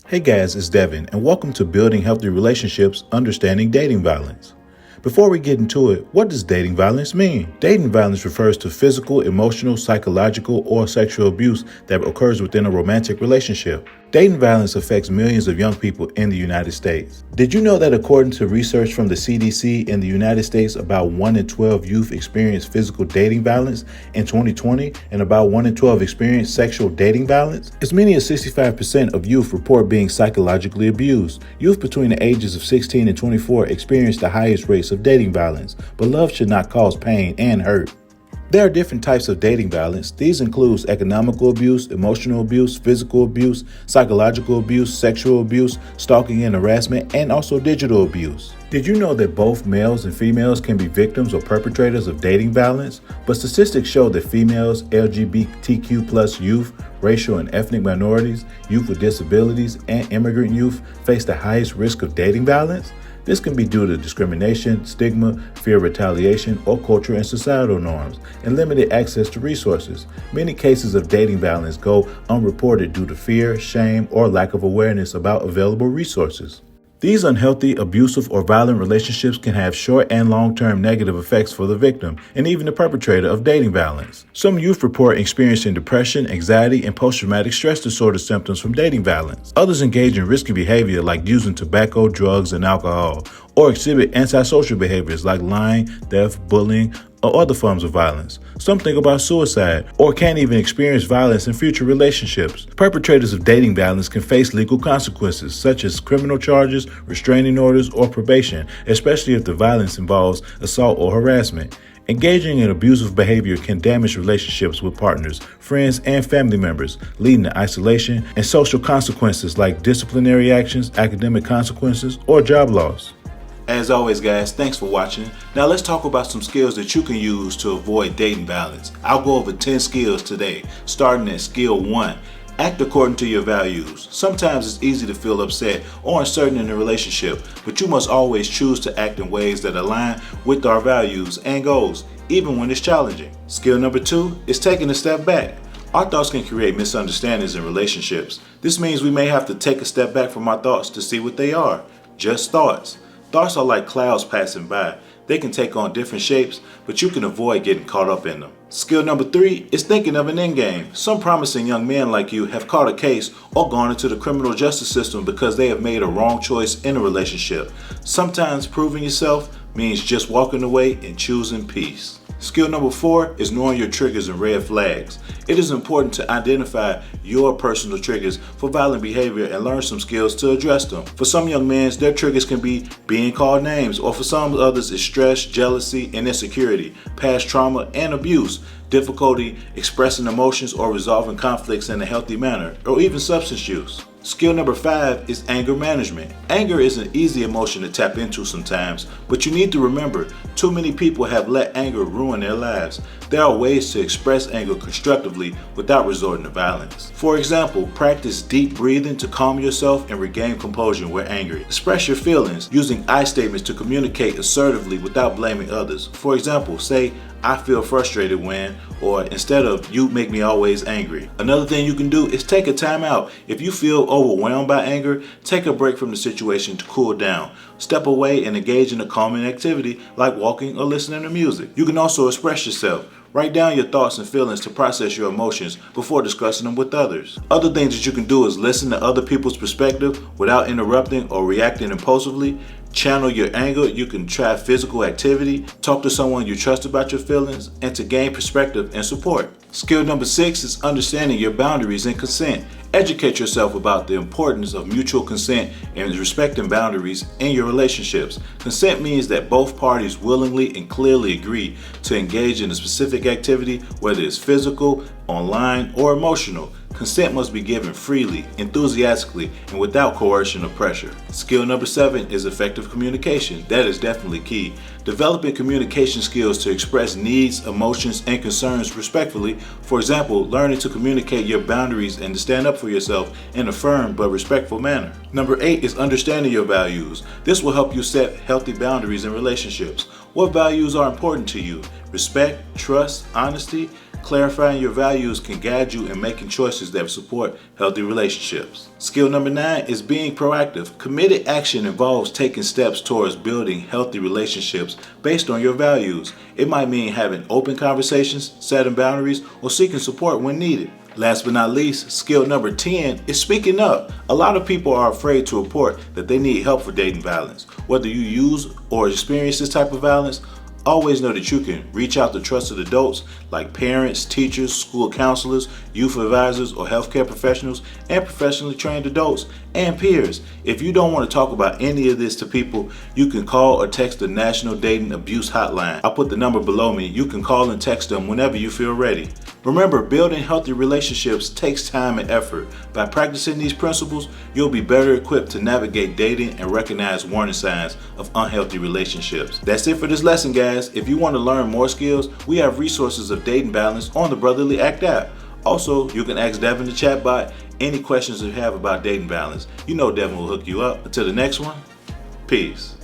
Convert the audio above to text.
Hey guys, it's Devin, and welcome to Building Healthy Relationships, Understanding Dating Violence. Before we get into it, what does dating violence mean? Dating violence refers to physical, emotional, psychological, or sexual abuse that occurs within a romantic relationship. Dating violence affects millions of young people in the United States. Did you know that according to research from the CDC in the United States, about 1 in 12 youth experienced physical dating violence in 2020, and about 1 in 12 experienced sexual dating violence? As many as 65% of youth report being psychologically abused. Youth between the ages of 16 and 24 experience the highest rates of dating violence, but love should not cause pain and hurt. There are different types of dating violence. These include economical abuse, emotional abuse, physical abuse, psychological abuse, sexual abuse, stalking and harassment, and also digital abuse. Did you know that both males and females can be victims or perpetrators of dating violence? But statistics show that females, LGBTQ+ youth, racial and ethnic minorities, youth with disabilities, and immigrant youth face the highest risk of dating violence. This can be due to discrimination, stigma, fear of retaliation, or cultural and societal norms, and limited access to resources. Many cases of dating violence go unreported due to fear, shame, or lack of awareness about available resources. These unhealthy, abusive, or violent relationships can have short and long-term negative effects for the victim and even the perpetrator of dating violence. Some youth report experiencing depression, anxiety, and post-traumatic stress disorder symptoms from dating violence. Others engage in risky behavior like using tobacco, drugs, and alcohol, or exhibit antisocial behaviors like lying, theft, bullying, or other forms of violence. Some think about suicide or can't even experience violence in future relationships. Perpetrators of dating violence can face legal consequences such as criminal charges, restraining orders, or probation, especially if the violence involves assault or harassment. Engaging in abusive behavior can damage relationships with partners, friends, and family members, leading to isolation and social consequences like disciplinary actions, academic consequences, or job loss. As always, guys, thanks for watching. Now let's talk about some skills that you can use to avoid dating violence. I'll go over 10 skills today, starting at skill 1. Act according to your values. Sometimes it's easy to feel upset or uncertain in a relationship, but you must always choose to act in ways that align with our values and goals, even when it's challenging. Skill number 2 is taking a step back. Our thoughts can create misunderstandings in relationships. This means we may have to take a step back from our thoughts to see what they are. Just thoughts. Thoughts are like clouds passing by. They can take on different shapes, but you can avoid getting caught up in them. Skill number 3 is thinking of an end game. Some promising young men like you have caught a case or gone into the criminal justice system because they have made a wrong choice in a relationship. Sometimes proving yourself means just walking away and choosing peace. Skill number 4 is knowing your triggers and red flags. It is important to identify your personal triggers for violent behavior and learn some skills to address them. For some young men, their triggers can be being called names, or for some others it's stress, jealousy, and insecurity, past trauma, and abuse, difficulty expressing emotions or resolving conflicts in a healthy manner, or even substance use. Skill number 5 is anger management. Anger is an easy emotion to tap into sometimes, but you need to remember, too many people have let anger ruin their lives. There are ways to express anger constructively without resorting to violence. For example, practice deep breathing to calm yourself and regain composure when angry. Express your feelings using I statements to communicate assertively without blaming others. For example, say, I feel frustrated when, or instead of, you make me always angry. Another thing you can do is take a time out. If you feel overwhelmed by anger, take a break from the situation to cool down. Step away and engage in a calming activity like walking or listening to music. You can also express yourself. Write down your thoughts and feelings to process your emotions before discussing them with others. Other things that you can do is listen to other people's perspective without interrupting or reacting impulsively. Channel your anger. You can try physical activity, talk to someone you trust about your feelings, and to gain perspective and support. Skill number 6 is understanding your boundaries and consent. Educate yourself about the importance of mutual consent and respecting boundaries in your relationships. Consent means that both parties willingly and clearly agree to engage in a specific activity, whether it's physical, online, or emotional. Consent must be given freely, enthusiastically, and without coercion or pressure. Skill number 7 is effective communication. That is definitely key. Developing communication skills to express needs, emotions, and concerns respectfully. For example, learning to communicate your boundaries and to stand up for yourself in a firm but respectful manner. Number 8 is understanding your values. This will help you set healthy boundaries in relationships. What values are important to you? Respect, trust, honesty, Clarifying your values can guide you in making choices that support healthy relationships. Skill number 9 is being proactive. Committed action involves taking steps towards building healthy relationships based on your values. It might mean having open conversations, setting boundaries, or seeking support when needed. Last but not least, skill number 10 is speaking up. A lot of people are afraid to report that they need help for dating violence. Whether you use or experience this type of violence, always know that you can reach out to trusted adults like parents, teachers, school counselors, youth advisors, or healthcare professionals, and professionally trained adults and peers. If you don't want to talk about any of this to people, you can call or text the National Dating Abuse Hotline. I'll put the number below me. You can call and text them whenever you feel ready. Remember, building healthy relationships takes time and effort. By practicing these principles, you'll be better equipped to navigate dating and recognize warning signs of unhealthy relationships. That's it for this lesson, guys. If you want to learn more skills, we have resources of dating balance on the BrotherlyACT app. Also, you can ask Devin the chatbot any questions you have about dating balance. You know Devin will hook you up. Until the next one, peace.